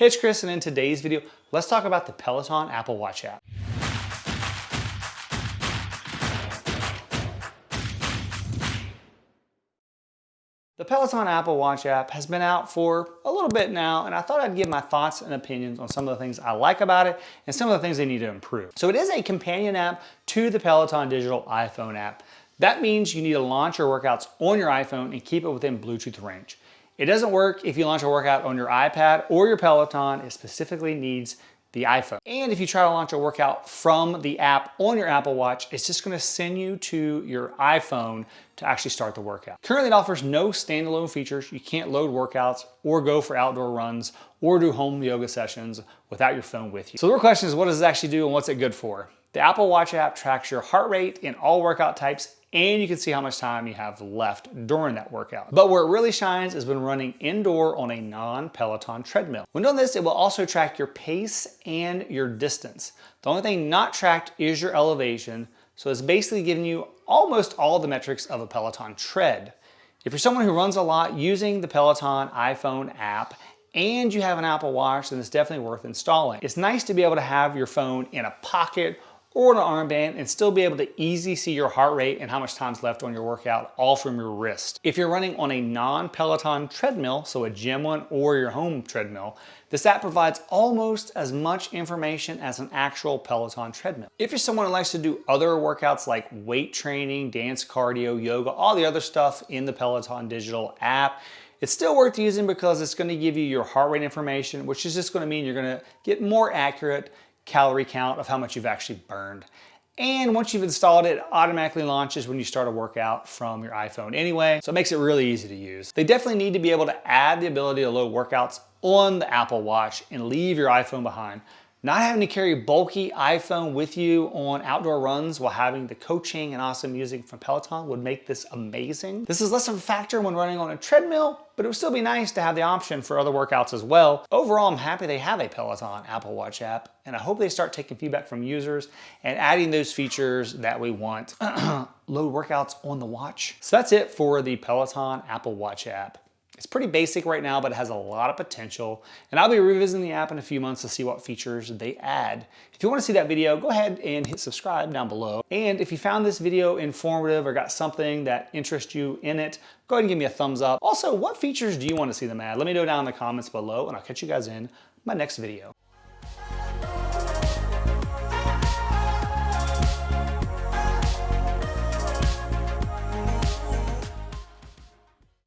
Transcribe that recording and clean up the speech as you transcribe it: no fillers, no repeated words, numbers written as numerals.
Hey, it's Chris, and in today's video, let's talk about the Peloton Apple Watch app. The Peloton Apple Watch app has been out for a little bit now, and I thought I'd give my thoughts and opinions on some of the things I like about it and some of the things they need to improve. So it is a companion app to the Peloton Digital iPhone app. That means you need to launch your workouts on your iPhone and keep it within Bluetooth range. It doesn't work if you launch a workout on your iPad or your Peloton. It specifically needs the iPhone. And if you try to launch a workout from the app on your Apple Watch, it's just gonna send you to your iPhone to actually start the workout. Currently, it offers no standalone features. You can't load workouts or go for outdoor runs or do home yoga sessions without your phone with you. So the real question is, what does it actually do and what's it good for? The Apple Watch app tracks your heart rate in all workout types, and you can see how much time you have left during that workout. But where it really shines is when running indoor on a non-Peloton treadmill. When doing this, it will also track your pace and your distance. The only thing not tracked is your elevation, so it's basically giving you almost all the metrics of a Peloton tread. If you're someone who runs a lot using the Peloton iPhone app and you have an Apple Watch, then it's definitely worth installing. It's nice to be able to have your phone in a pocket or an armband and still be able to easily see your heart rate and how much time's left on your workout, all from your wrist. If you're running on a non-Peloton treadmill, so a gym one or your home treadmill, this app provides almost as much information as an actual Peloton treadmill. If you're someone who likes to do other workouts like weight training, dance, cardio, yoga, all the other stuff in the Peloton Digital app, it's still worth using because it's gonna give you your heart rate information, which is just gonna mean you're gonna get more accurate calorie count of how much you've actually burned. And once you've installed it, it automatically launches when you start a workout from your iPhone anyway, so it makes it really easy to use. They definitely need to be able to add the ability to load workouts on the Apple Watch and leave your iPhone behind. Not having to carry a bulky iPhone with you on outdoor runs while having the coaching and awesome music from Peloton would make this amazing. This is less of a factor when running on a treadmill, but it would still be nice to have the option for other workouts as well. Overall, I'm happy they have a Peloton Apple Watch app, and I hope they start taking feedback from users and adding those features that we want. Load workouts on the watch. So that's it for the Peloton Apple Watch app. It's pretty basic right now, but it has a lot of potential. And I'll be revisiting the app in a few months to see what features they add. If you want to see that video, go ahead and hit subscribe down below. And if you found this video informative or got something that interests you in it, go ahead and give me a thumbs up. Also, what features do you want to see them add? Let me know down in the comments below, and I'll catch you guys in my next video.